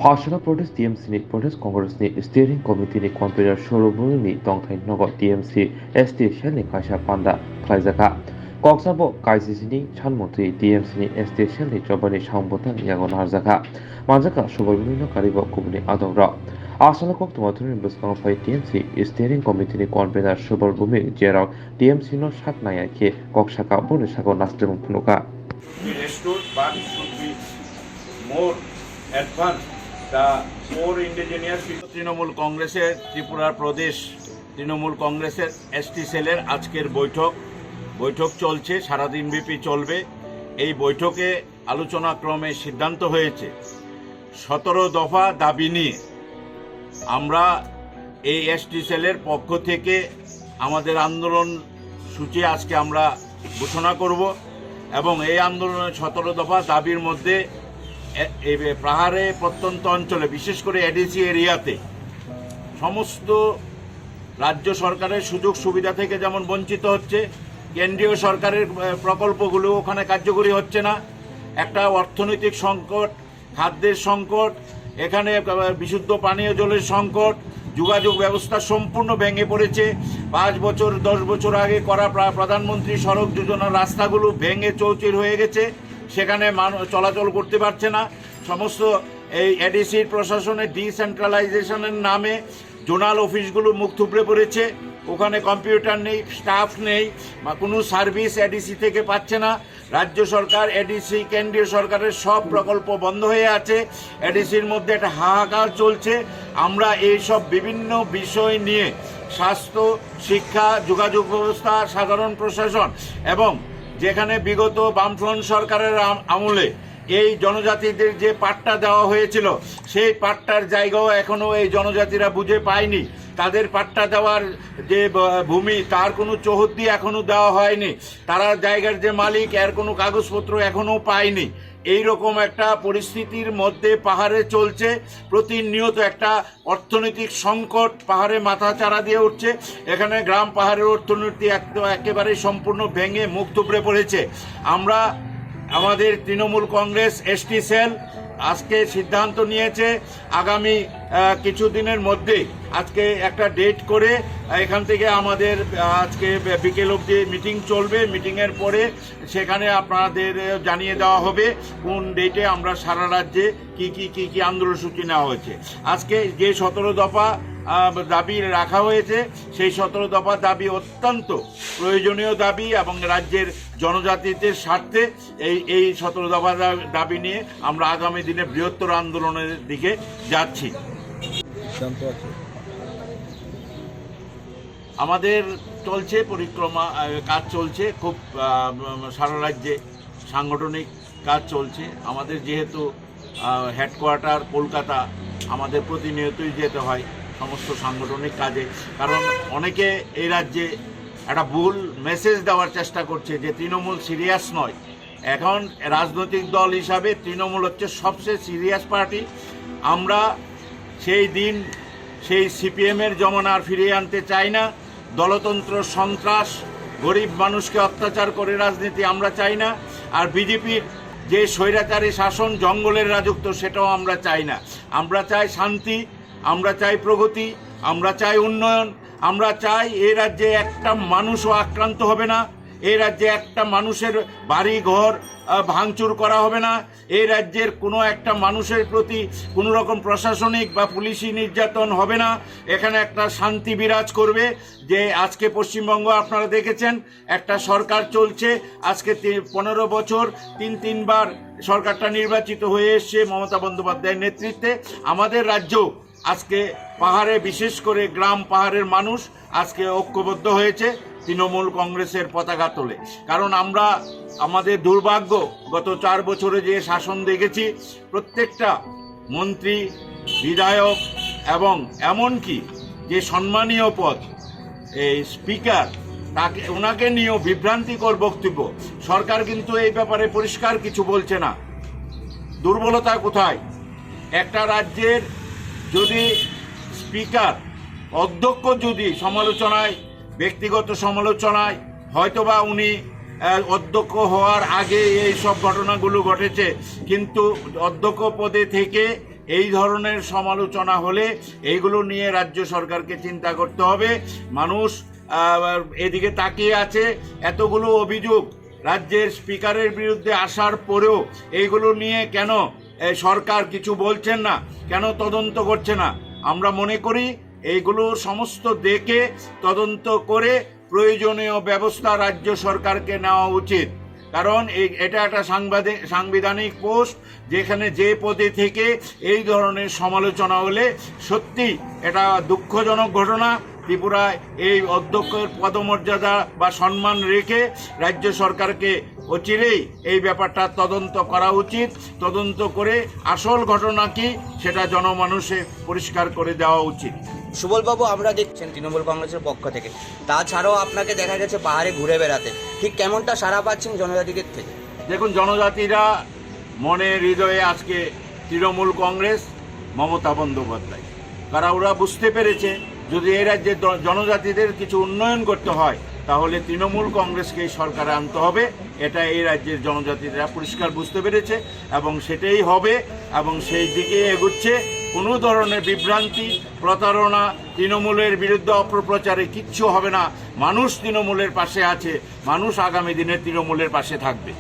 Bhashara Protest TMC ni Protest Congress ni Steering Committee ni Convener Shorobuni ni Tongthai Nogo TMC ST Cellni Kaisa Panda Khlaijaka Kokchapjakha KCC ni Sanmungno TMC ni ST Cellni Jobani Sangbotang Yagon Harjaka Manjaka Shorobuni no Karibo Kubuni Adongra Asala Kok Tumaturi Buskang Phai TMC Steering Committee ni Convener Shorobuni Jerao TMC no Saknaya Ke Kokchapjakha Boni Sako Naslimung Punuka be restored but should be more advanced. The more indigenous Trinamool কংগ্রেসের ত্রিপুরা প্রদেশ তৃণমূল কংগ্রেসের ST সেলের আজকের বৈঠক চলছে, সারাদিন ব্যাপী চলবে। এই বৈঠকে আলোচনাক্রমে সিদ্ধান্ত হয়েছে 17 দফা দাবি নিয়ে আমরা এই এসটি সেলের পক্ষ থেকে আমাদের আন্দোলন সূচি আজকে আমরা ঘোষণা করব এবং এই আন্দোলনের 17 দফা দাবির মধ্যে এই পাহাড়ে প্রত্যন্ত অঞ্চলে বিশেষ করে এডিসি এরিয়াতে সমস্ত রাজ্য সরকারের সুযোগ সুবিধা থেকে যেমন বঞ্চিত হচ্ছে, কেন্দ্রীয় সরকারের প্রকল্পগুলো ওখানে কার্যকরী হচ্ছে না, একটা অর্থনৈতিক সংকট, খাদ্যের সংকট, এখানে বিশুদ্ধ পানীয় জলের সংকট, যোগাযোগ ব্যবস্থা সম্পূর্ণ ভেঙে পড়েছে। 5 বছর 10 বছর আগে করা প্রধানমন্ত্রী সড়ক যোজনার রাস্তাগুলো ভেঙে চৌচির হয়ে গেছে, সেখানে চলাচল করতে পারছে না। সমস্ত এই এডিসির প্রশাসনের ডিসেন্ট্রালাইজেশনের নামে জোনাল অফিসগুলো মুখ থুবড়ে পড়েছে, ওখানে কম্পিউটার নেই, স্টাফ নেই বা কোনো সার্ভিস এডিসি থেকে পাচ্ছে না। রাজ্য সরকার, এডিসি, কেন্দ্রীয় সরকারের সব প্রকল্প বন্ধ হয়ে আছে, এডিসির মধ্যে একটা হাহাকার চলছে। আমরা এই সব বিভিন্ন বিষয় নিয়ে স্বাস্থ্য, শিক্ষা, যোগাযোগ ব্যবস্থা, সাধারণ প্রশাসন এবং যেখানে বিগত বামফ্রন্ট সরকারের আমলে এই জনজাতিদের যে পাট্টা দেওয়া হয়েছিল সেই পাট্টার জায়গাও এখনও এই জনজাতিরা বুঝে পায়নি। তাদের পাট্টা দেওয়ার যে ভূমি তার কোনো চৌহদ্দি এখনও দেওয়া হয়নি, তারা জায়গার যে মালিক এর কোনো কাগজপত্র এখনও পায়নি। এই রকম একটা পরিস্থিতির মধ্যে পাহাড়ে চলছে, প্রতিনিয়ত একটা অর্থনৈতিক সংকট পাহাড়ে মাথাচাড়া দিয়ে উঠছে। এখানে গ্রাম পাহাড়ের অর্থনীতি একেবারে সম্পূর্ণ ভেঙে মুখ থুবড়ে পড়েছে। আমরা আমাদের তৃণমূল কংগ্রেস এসটি সেল আজকে সিদ্ধান্ত নিয়েছে আগামী কিছুদিনের মধ্যে আজকে একটা ডেট করে এখান থেকে আমাদের আজকে বিকেল অবধি মিটিং চলবে। মিটিংয়ের পরে সেখানে আপনাদের জানিয়ে দেওয়া হবে কোন ডেটে আমরা সারা রাজ্যে কি আন্দোলনসূচি নেওয়া হয়েছে। আজকে যে 17 দফা দাবি রাখা হয়েছে সেই 17 দফা দাবি অত্যন্ত প্রয়োজনীয় দাবি এবং রাজ্যের জনজাতিদের স্বার্থে এই 17 দফা দাবি নিয়ে আমরা আগামী দিনে বৃহত্তর আন্দোলনের দিকে যাচ্ছি। আমাদের চলছে পরিক্রমা কাজ চলছে, খুব সারা রাজ্যে সাংগঠনিক কাজ চলছে। আমাদের যেহেতু হেডকোয়ার্টার কলকাতা, আমাদের প্রতিনিয়তই যেতে হয় সমস্ত সাংগঠনিক কাজে, কারণ অনেকে এই রাজ্যে একটা ভুল মেসেজ দেওয়ার চেষ্টা করছে যে তৃণমূল সিরিয়াস নয়। এখন রাজনৈতিক দল হিসাবে তৃণমূল হচ্ছে সবচেয়ে সিরিয়াস পার্টি। আমরা সেই দিন সেই সিপিএমের জমানা আর ফিরিয়ে আনতে চাই না। দলতন্ত্র, সন্ত্রাস, গরিব মানুষকে অত্যাচার করে রাজনীতি আমরা চাই না। আর বিজেপির যে স্বৈরাচারী শাসন, জঙ্গলের রাজত্ব, সেটাও আমরা চাই না। আমরা চাই শান্তি, আমরা চাই প্রগতি, আমরা চাই উন্নয়ন। আমরা চাই এই রাজ্যে একটা মানুষও আক্রান্ত হবে না, এই রাজ্যে একটা মানুষের বাড়ি ঘর ভাঙচুর করা হবে না, এই রাজ্যের কোনো একটা মানুষের প্রতি কোনো রকম প্রশাসনিক বা পুলিশি নির্যাতন হবে না। এখানে একটা শান্তি বিরাজ করবে। যে আজকে পশ্চিমবঙ্গ আপনারা দেখেছেন একটা সরকার চলছে, আজকে 15 বছর 3বার সরকারটা নির্বাচিত হয়ে এসছে মমতা বন্দ্যোপাধ্যায়ের নেতৃত্বে। আমাদের রাজ্য আজকে পাহাড়ে, বিশেষ করে গ্রাম পাহাড়ের মানুষ আজকে ঐক্যবদ্ধ হয়েছে তৃণমূল কংগ্রেসের পতাকা তোলে। কারণ আমরা আমাদের দুর্ভাগ্য, গত 4 বছরে যে শাসন দেখেছি, প্রত্যেকটা মন্ত্রী, বিধায়ক এবং এমনকি যে সম্মানীয় পদ এই স্পিকার, ওনাকে নিয়েও বিভ্রান্তিকর বক্তব্য। সরকার কিন্তু এই ব্যাপারে পরিষ্কার কিছু বলছে না। দুর্বলতা কোথায়? একটা রাজ্যের যদি স্পিকার, অধ্যক্ষ যদি সমালোচনায়, ব্যক্তিগত সমালোচনায়, হয়তোবা উনি অধ্যক্ষ হওয়ার আগে এই সব ঘটনাগুলো ঘটেছে, কিন্তু অধ্যক্ষ পদে থেকে এই ধরনের সমালোচনা হলে এইগুলো নিয়ে রাজ্য সরকারকে চিন্তা করতে হবে। মানুষ এদিকে তাকিয়ে আছে। এতগুলো অভিযোগ রাজ্যের স্পিকারের বিরুদ্ধে আসার পরেও এইগুলো নিয়ে কেন সরকার কিছু বলছেন না, কেন তদন্ত করছে না? আমরা মনে করি এইগুলো সমস্ত দেখে তদন্ত করে প্রয়োজনীয় ব্যবস্থা রাজ্য সরকারকে নেওয়া উচিত। কারণ এটা একটা সাংবিধানিক পোস্ট, যেখানে যে পদে থেকে এই ধরনের সমালোচনা হলে সত্যি এটা দুঃখজনক ঘটনা। ত্রিপুরায় এই অধ্যক্ষের পদমর্যাদা বা সম্মান রেখে রাজ্য সরকারকে অচিরেই এই ব্যাপারটা তদন্ত করা উচিত। তদন্ত করে আসল ঘটনা কি সেটা জনমানুষে পরিষ্কার করে দেওয়া উচিত। সুবলবাবু, আমরা দেখছেন তৃণমূল কংগ্রেসের পক্ষ থেকে, তাছাড়াও আপনাকে দেখা গেছে পাহাড়ে ঘুরে বেড়াতে, ঠিক কেমনটা সাড়া পাচ্ছেন জনজাতিদের থেকে? দেখুন, জনজাতিরা মনে হৃদয়ে আজকে তৃণমূল কংগ্রেস, মমতা বন্দ্যোপাধ্যায়, কারণ ওরা বুঝতে পেরেছে যদি এই রাজ্যের জনজাতিদের কিছু উন্নয়ন করতে হয় তাহলে তৃণমূল কংগ্রেসকে সরকারে আনতে হবে। এটা এই রাজ্যের জনজাতিরা পরিষ্কার বুঝতে পেরেছে এবং সেটাই হবে এবং সেই দিকে এগুচ্ছে। কোনো ধরনের বিভ্রান্তি, প্রতারণা, তৃণমূলের বিরুদ্ধে অপপ্রচারে কিচ্ছু হবে না। মানুষ তৃণমূলের পাশে আছে, মানুষ আগামী দিনে তৃণমূলের পাশে থাকবে।